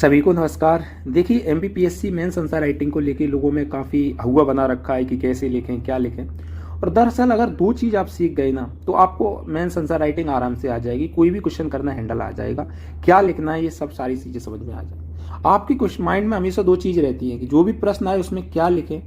सभी को नमस्कार। देखिए, एमपीपीएससी मेंस आंसर राइटिंग को लेके लोगों में काफ़ी हुआ बना रखा है कि कैसे लिखें, क्या लिखें। और दरअसल अगर दो चीज़ आप सीख गए ना तो आपको मेंस आंसर राइटिंग आराम से आ जाएगी। कोई भी क्वेश्चन करना हैंडल आ जाएगा, क्या लिखना है ये सब सारी चीज़ें समझ में आ जाएगी। आपकी कुछ माइंड में हमेशा दो चीज़ रहती हैं कि जो भी प्रश्न आए उसमें क्या लिखें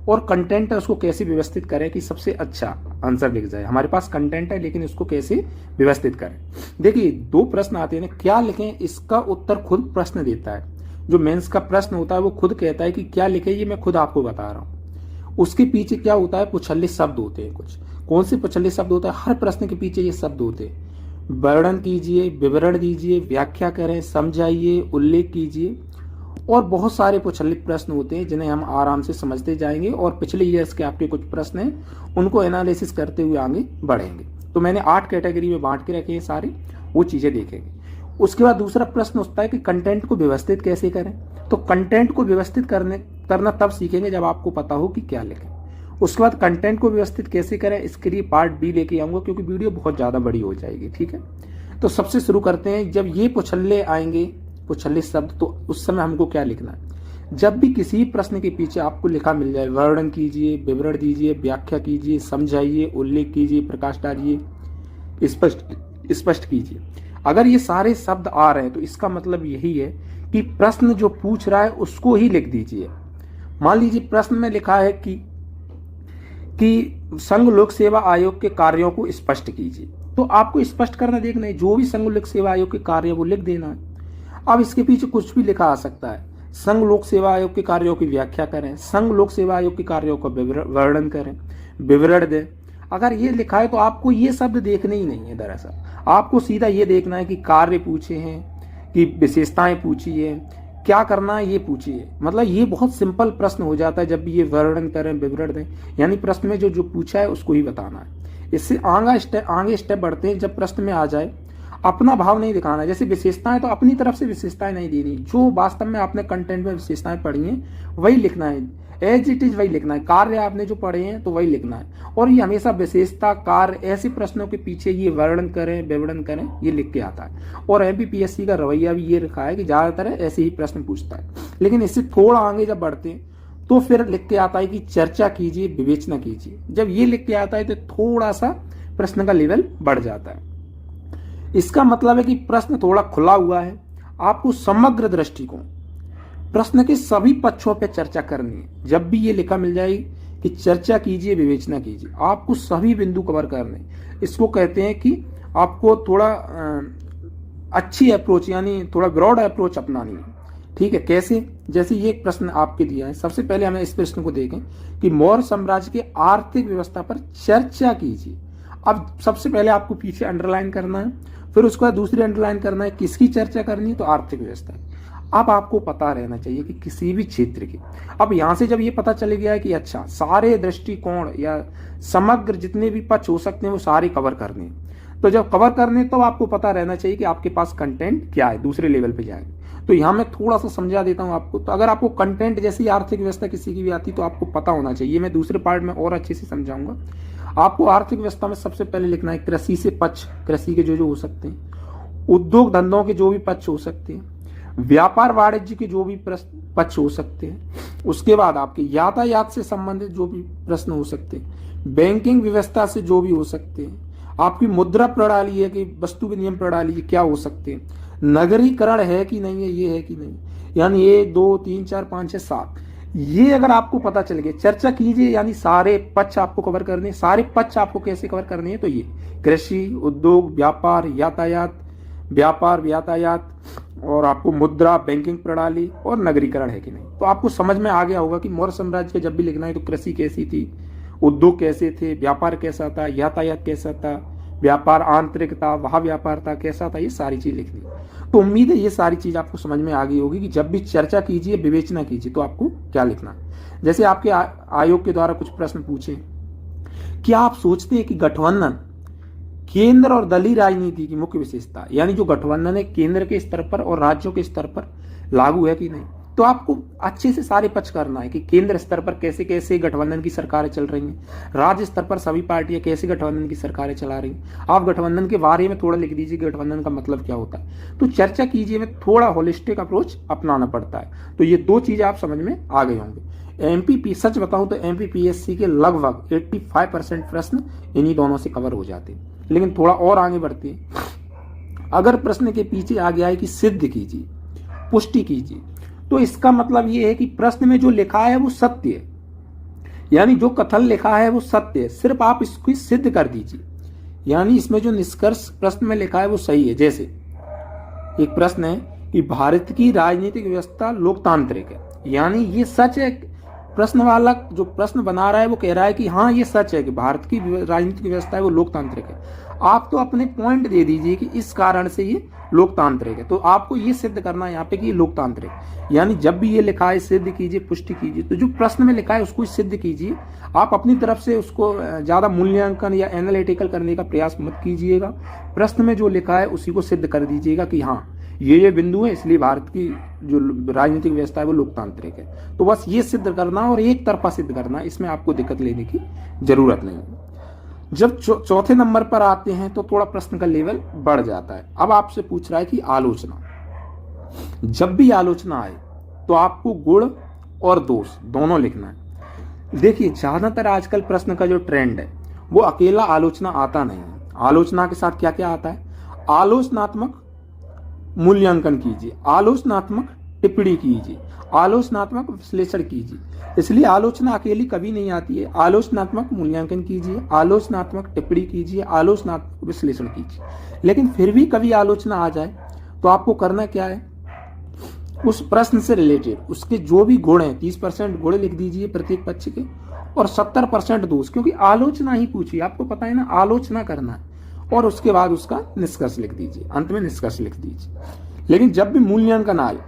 और कंटेंट है उसको कैसे व्यवस्थित करें कि सबसे अच्छा आंसर लिख जाए। हमारे पास कंटेंट है लेकिन इसको कैसे व्यवस्थित करें। देखिए, दो प्रश्न आते हैं ना, क्या लिखें, इसका उत्तर खुद प्रश्न देता है। जो मेंस का प्रश्न होता है वो खुद कहता है कि क्या लिखे, ये मैं खुद आपको बता रहा हूँ। उसके पीछे क्या होता है, पुछल्ले शब्द होते हैं। कुछ कौन से पुछल्ले शब्द होता है, हर प्रश्न के पीछे ये शब्द होते हैं। वर्णन कीजिए, विवरण दीजिए, व्याख्या करें, समझाइए, उल्लेख कीजिए और बहुत सारे पुछल्ले प्रश्न होते हैं जिन्हें हम आराम से समझते जाएंगे और पिछले ईयर्स के आपके कुछ प्रश्न हैं उनको एनालिसिस करते हुए आगे बढ़ेंगे। तो मैंने 8 कैटेगरी में बांट के रखे हैं सारी, वो चीजें देखेंगे। उसके बाद दूसरा प्रश्न उठता है कि कंटेंट को व्यवस्थित कैसे करें। तो कंटेंट को व्यवस्थित करना तब सीखेंगे जब आपको पता हो कि क्या लिखें। उसके बाद कंटेंट को व्यवस्थित कैसे करें, इसके लिए पार्ट बी लेके आऊंगा क्योंकि वीडियो बहुत ज्यादा बड़ी हो जाएगी। ठीक है, तो सबसे शुरू करते हैं। जब ये पुछल्ले आएंगे, पुछल्ले शब्द, तो उस समय हमको क्या लिखना है। जब भी किसी प्रश्न के पीछे आपको लिखा मिल जाए, वर्णन कीजिए, विवरण दीजिए, व्याख्या कीजिए, समझाइए, उल्लेख कीजिए, प्रकाश डालिए, स्पष्ट कीजिए, अगर ये सारे शब्द आ रहे हैं तो इसका मतलब यही है कि प्रश्न जो पूछ रहा है उसको ही लिख दीजिए। मान लीजिए प्रश्न में लिखा है कि संघ लोक सेवा आयोग के कार्यों को स्पष्ट कीजिए, तो आपको स्पष्ट करना देखना है, जो भी संघ लोक सेवा आयोग के कार्य वो लिख देना है। अब इसके पीछे कुछ भी लिखा आ सकता है। संघ लोक सेवा आयोग के कार्यों की व्याख्या करें, संघ लोक सेवा आयोग के कार्यों का वर्णन करें, विवरण दें। अगर ये लिखा है तो आपको ये शब्द देखने ही नहीं है। दरअसल आपको सीधा ये देखना है कि कार्य पूछे हैं, कि विशेषताएं पूछी है, क्या करना है ये पूछिए। मतलब ये बहुत सिंपल प्रश्न हो जाता है जब भी ये वर्णन करें, विवरण दें, यानी प्रश्न में जो पूछा है उसको ही बताना है। इससे आगे स्टेप बढ़ते हैं। जब प्रश्न में आ जाए, अपना भाव नहीं दिखाना है। जैसे विशेषताएं, तो अपनी तरफ से विशेषताएं नहीं देनी, जो वास्तव में आपने कंटेंट में विशेषताएं पढ़ी हैं वही लिखना है, एज इट इज वही लिखना है। कार्य आपने जो पढ़े हैं तो वही लिखना है। और ये हमेशा विशेषता, कार्य, ऐसे प्रश्नों के पीछे ये वर्णन करें, विवरण करें, ये लिख के आता है। और एमपीपीएससी का रवैया भी ये रखा है कि ज्यादातर ऐसे ही प्रश्न पूछता है। लेकिन इससे थोड़ा आगे जब बढ़ते हैं तो फिर लिख के आता है कि चर्चा कीजिए, विवेचना कीजिए। जब ये लिख के आता है तो थोड़ा सा प्रश्न का लेवल बढ़ जाता है। इसका मतलब है कि प्रश्न थोड़ा खुला हुआ है। आपको समग्र दृष्टिकोण, प्रश्न के सभी पक्षों पर चर्चा करनी है। जब भी ये लिखा मिल जाए कि चर्चा कीजिए, विवेचना कीजिए, आपको सभी बिंदु कवर करने। इसको कहते हैं कि आपको थोड़ा अच्छी अप्रोच, यानी थोड़ा ब्रॉड अप्रोच अपनानी है। ठीक है, कैसे? जैसे ये एक प्रश्न आपके दिया है। सबसे पहले हमें इस प्रश्न को देखें कि मौर्य साम्राज्य के आर्थिक व्यवस्था पर चर्चा कीजिए। अब सबसे पहले आपको पीछे अंडरलाइन करना है, फिर उसके बाद दूसरी अंडरलाइन करना है, किसकी चर्चा करनी है, तो आर्थिक व्यवस्था। अब आपको पता रहना चाहिए कि किसी भी क्षेत्र की, अब यहां से जब ये पता चल गया है कि अच्छा सारे दृष्टिकोण या समग्र जितने भी पक्ष हो सकते हैं वो सारे कवर करने हैं, तो जब कवर करने तो आपको पता रहना चाहिए कि आपके पास कंटेंट क्या है, दूसरे लेवल पे जाएंगे। तो यहाँ मैं थोड़ा सा समझा देता हूँ आपको। तो अगर आपको कंटेंट जैसी आर्थिक व्यवस्था किसी की भी आती तो आपको पता होना चाहिए। मैं दूसरे पार्ट में और अच्छे से समझाऊंगा। आपको आर्थिक व्यवस्था में सबसे पहले लिखना है कृषि से पक्ष, कृषि के जो हो सकते हैं, उद्योग धंधों के जो भी पक्ष हो सकते हैं, व्यापार वाणिज्य के जो भी पक्ष हो सकते हैं, उसके बाद आपके यातायात से संबंधित जो भी प्रश्न हो सकते हैं, बैंकिंग व्यवस्था से जो भी हो सकते हैं, आपकी मुद्रा प्रणाली है कि वस्तु विनिमय प्रणाली क्या हो सकते हैं, नगरीकरण है कि नहीं है, ये है कि नहीं, यानी 1 2 3 4 5 6 7, ये अगर आपको पता चल गया। चर्चा कीजिए, यानी सारे पक्ष आपको कवर करने। सारे पक्ष आपको कैसे कवर करने हैं, तो ये कृषि, उद्योग, व्यापार, यातायात और आपको मुद्रा, बैंकिंग प्रणाली और नगरीकरण है कि नहीं। तो आपको समझ में आ गया होगा कि मौर्य साम्राज्य के जब भी लिखना है तो कृषि कैसी थी, उद्योग कैसे थे, व्यापार कैसा था, यातायात कैसा था, व्यापार आंतरिक था, वहां व्यापार था कैसा था, ये सारी चीज लिखनी। तो उम्मीद है ये सारी चीज आपको समझ में आ गई होगी कि जब भी चर्चा कीजिए, विवेचना कीजिए, तो आपको क्या लिखना है। जैसे आपके आयोग के द्वारा कुछ प्रश्न पूछे, क्या आप सोचते हैं कि गठबंधन केंद्र और दलीय राजनीति की मुख्य विशेषता, यानी जो गठबंधन है केंद्र के स्तर पर और राज्यों के स्तर पर लागू है कि नहीं। तो आपको अच्छे से सारे पक्ष करना है कि केंद्र स्तर पर कैसे कैसे गठबंधन की सरकारें चल रही हैं, राज्य स्तर पर सभी पार्टियां कैसे गठबंधन की सरकारें चला रही हैं। आप गठबंधन के बारे में थोड़ा लिख दीजिए, गठबंधन का मतलब क्या होता है, तो चर्चा कीजिए में थोड़ा होलिस्टिक अप्रोच अपनाना पड़ता है। तो ये 2 चीजें आप समझ में आ गए होंगे। एमपीपी सच बताऊं तो एमपीपीएससी के लगभग 85% प्रश्न इन्हीं दोनों से कवर हो जाते हैं। लेकिन थोड़ा और आगे बढ़ते हैं। अगर प्रश्न के पीछे आ गया है कि सिद्ध कीजिए, पुष्टि कीजिए, तो इसका मतलब ये है कि प्रश्न में जो लिखा है वो सत्य है, यानी जो कथन लिखा है वो सत्य है, सिर्फ आप इसको सिद्ध कर दीजिए। यानी इसमें जो निष्कर्ष प्रश्न में लिखा है वो सही है। जैसे एक प्रश्न है कि भारत की राजनीतिक व्यवस्था लोकतांत्रिक है, यानी ये सच है। प्रश्न वाला जो प्रश्न बना रहा है वो कह रहा है कि हाँ ये सच है कि भारत की राजनीतिक व्यवस्था है वो लोकतांत्रिक है। आप तो अपने पॉइंट दे दीजिए कि इस कारण से ये लोकतांत्रिक है, तो आपको ये सिद्ध करना है यहाँ पे कि ये लोकतांत्रिक, यानी जब भी ये लिखा है सिद्ध कीजिए, पुष्टि कीजिए, तो जो प्रश्न में लिखा है उसको सिद्ध कीजिए। आप अपनी तरफ से उसको ज्यादा मूल्यांकन या एनालिटिकल करने का प्रयास मत कीजिएगा। प्रश्न में जो लिखा है उसी को सिद्ध कर दीजिएगा कि हाँ ये बिंदु है, इसलिए भारत की जो राजनीतिक व्यवस्था है वो लोकतांत्रिक है। तो बस ये सिद्ध करना और एक तरफा सिद्ध करना, इसमें आपको दिक्कत लेने की जरूरत नहीं है। जब चौथे नंबर पर आते हैं तो थोड़ा प्रश्न का लेवल बढ़ जाता है। अब आपसे पूछ रहा है कि आलोचना, जब भी आलोचना आए तो आपको गुण और दोष दोनों लिखना है। देखिए ज्यादातर आजकल प्रश्न का जो ट्रेंड है वो अकेला आलोचना आता नहीं है। आलोचना के साथ क्या क्या आता है, आलोचनात्मक मूल्यांकन कीजिए, आलोचनात्मक टिप्पणी कीजिए, आलोचनात्मक विश्लेषण कीजिए। इसलिए आलोचना अकेली कभी नहीं आती है। आलोचनात्मक मूल्यांकन कीजिए, आलोचनात्मक टिप्पणी कीजिए, आलोचनात्मक विश्लेषण कीजिए। लेकिन फिर भी कभी आलोचना आ जाए तो आपको करना क्या है, उस प्रश्न से रिलेटेड उसके जो भी गुण हैं 30% गुण लिख दीजिए प्रत्येक पक्ष के और 70% दोष, क्योंकि आलोचना ही पूछिए, आपको पता है ना आलोचना करना है। और उसके बाद उसका निष्कर्ष लिख दीजिए, अंत में निष्कर्ष लिख दीजिए। लेकिन जब भी मूल्यांकन आए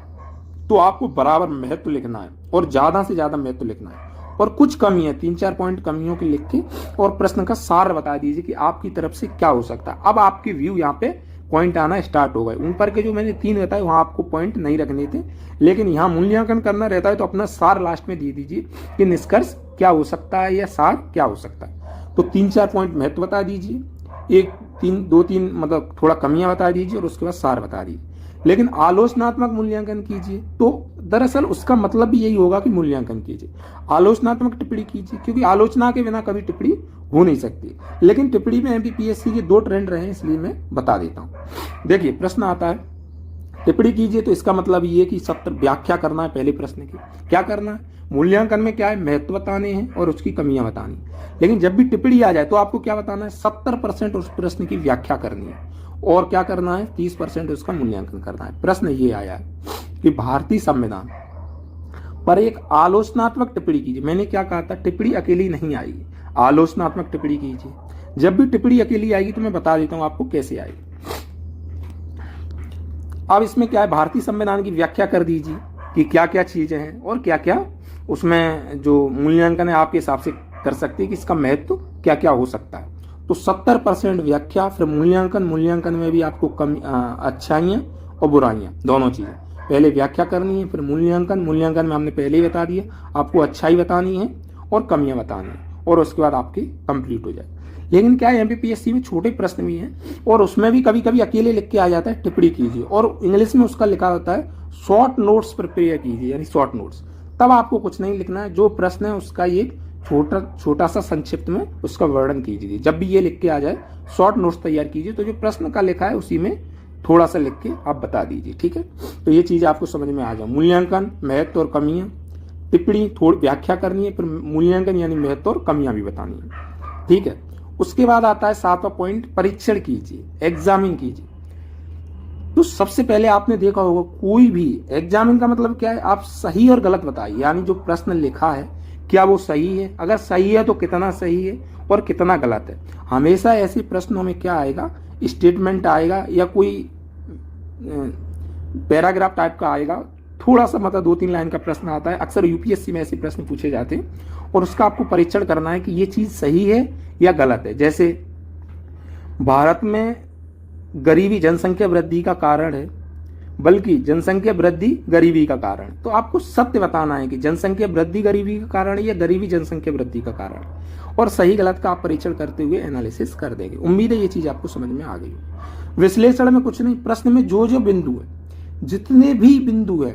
तो आपको बराबर महत्व लिखना है और ज्यादा से ज्यादा महत्व लिखना है। और कुछ कमी है, 3-4 पॉइंट कमियों के लिख के और प्रश्न का सार बता दीजिए कि आपकी तरफ से क्या हो सकता है। अब आपके व्यू यहाँ पे पॉइंट आना स्टार्ट हो गए। ऊपर के जो मैंने 3 बताए वहां आपको पॉइंट नहीं रखने थे, लेकिन यहाँ मूल्यांकन करना रहता है तो अपना सार लास्ट में दे दीजिए कि निष्कर्ष क्या हो सकता है या सार क्या हो सकता है। तो 3-4 पॉइंट महत्व बता दीजिए, 2-3 मतलब थोड़ा कमियां बता दीजिए और उसके बाद सार बता दीजिए। लेकिन आलोचनात्मक मूल्यांकन कीजिए तो दरअसल उसका मतलब भी यही होगा कि मूल्यांकन कीजिए। आलोचनात्मक टिप्पणी कीजिए, क्योंकि आलोचना के बिना कभी टिप्पणी हो नहीं सकती। लेकिन टिप्पणी में एमपीपीएससी के 2 ट्रेंड रहे हैं, इसलिए मैं बता देता हूं। देखिए प्रश्न आता है टिप्पणी कीजिए, तो इसका मतलब ये कि व्याख्या करना है पहले प्रश्न की। क्या करना है, मूल्यांकन में क्या है, महत्व बताने हैं और उसकी कमियां बतानी। लेकिन जब भी टिप्पणी आ जाए तो आपको क्या बताना है, 70% उस प्रश्न की व्याख्या करनी है और क्या करना है, 30% उसका मूल्यांकन करना है। प्रश्न ये आया है कि भारतीय संविधान पर एक आलोचनात्मक टिप्पणी कीजिए। मैंने क्या कहा था, टिप्पणी अकेली नहीं आएगी, आलोचनात्मक टिप्पणी कीजिए। जब भी टिप्पणी अकेली आएगी तो मैं बता देता हूं आपको कैसे आएगी। अब इसमें क्या है, भारतीय संविधान की व्याख्या कर दीजिए कि क्या क्या चीजें हैं और क्या क्या उसमें जो मूल्यांकन है आपके हिसाब से कर सकते हैं कि इसका महत्व क्या क्या हो सकता है। तो 70% व्याख्या, फिर मूल्यांकन। मूल्यांकन में भी आपको अच्छाइयां और बुराइयां दोनों चीजें, पहले व्याख्या करनी है फिर मूल्यांकन। मूल्यांकन में हमने पहले ही बता दिया, आपको अच्छाई बतानी है और कमियां बतानी है और उसके बाद आपकी कंप्लीट हो जाए। लेकिन क्या है, एमपीपीएससी में छोटे प्रश्न भी हैं और उसमें भी कभी कभी अकेले लिख के आ जाता है टिप्पणी कीजिए, और इंग्लिश में उसका लिखा होता है शॉर्ट नोट्स प्रिपेयर कीजिए, यानी शॉर्ट नोट्स। तब आपको कुछ नहीं लिखना है, जो प्रश्न है उसका एक छोटा सा संक्षिप्त में उसका वर्णन कीजिए। जब भी ये लिख के आ जाए शॉर्ट नोट्स तैयार कीजिए, तो जो प्रश्न का लिखा है उसी में थोड़ा सा लिख के आप बता दीजिए। ठीक है, तो ये चीज आपको समझ में आ जाए। मूल्यांकन, महत्व और कमियां, टिप्पणी थोड़ी व्याख्या करनी है, फिर मूल्यांकन यानी महत्व और कमियां भी बतानी है। ठीक है, उसके बाद आता है 7वां पॉइंट, परीक्षण कीजिए, एग्जामिन कीजिए। तो सबसे पहले आपने देखा होगा कोई भी एग्जामिन का मतलब क्या है, आप सही और गलत बताइए, यानी जो प्रश्न लिखा है क्या वो सही है, अगर सही है तो कितना सही है और कितना गलत है। हमेशा ऐसे प्रश्नों में क्या आएगा, स्टेटमेंट आएगा या कोई पैराग्राफ टाइप का आएगा, थोड़ा सा मतलब 2-3 लाइन का प्रश्न आता है। अक्सर यूपीएससी में ऐसे प्रश्न पूछे जाते हैं और उसका आपको परीक्षण करना है कि ये चीज सही है या गलत है। जैसे भारत में गरीबी जनसंख्या वृद्धि का कारण है, बल्कि जनसंख्या वृद्धि गरीबी का कारण। तो आपको सत्य बताना है कि जनसंख्या वृद्धि गरीबी का कारण है या गरीबी जनसंख्या वृद्धि का कारण, और सही गलत का आप परीक्षण करते हुए एनालिसिस कर देंगे। उम्मीद है ये चीज आपको समझ में आ गई। विश्लेषण में कुछ नहीं, प्रश्न में जो जो बिंदु है, जितने भी बिंदु है,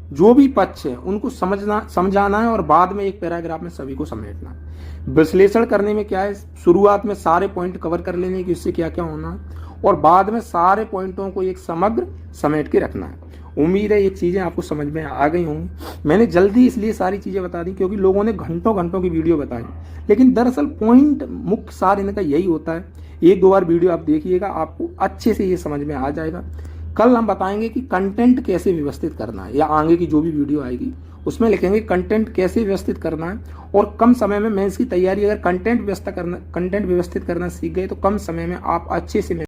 जो भी पक्ष है, उनको समझाना है और बाद में एक पैराग्राफ में सभी को समेटना है। विश्लेषण करने में क्या है, शुरुआत में सारे पॉइंट कवर कर लेने की इससे क्या क्या होना है, और बाद में सारे पॉइंटों को एक समग्र समेट के रखना है। उम्मीद है ये चीजें आपको समझ में आ गई होंगी। मैंने जल्दी इसलिए सारी चीजें बता दी क्योंकि लोगों ने घंटों घंटों की वीडियो बताई, लेकिन दरअसल पॉइंट मुख्य सार इनका यही होता है। एक दो बार वीडियो आप देखिएगा, आपको अच्छे से ये समझ में आ जाएगा। कल हम बताएंगे कि कंटेंट कैसे व्यवस्थित करना है, या आगे की जो भी वीडियो आएगी उसमें लिखेंगे कंटेंट कैसे व्यवस्थित करना है। और कम समय में मेंस की तैयारी, अगर कंटेंट व्यवस्थित करना सीख गए तो कम समय में आप अच्छे से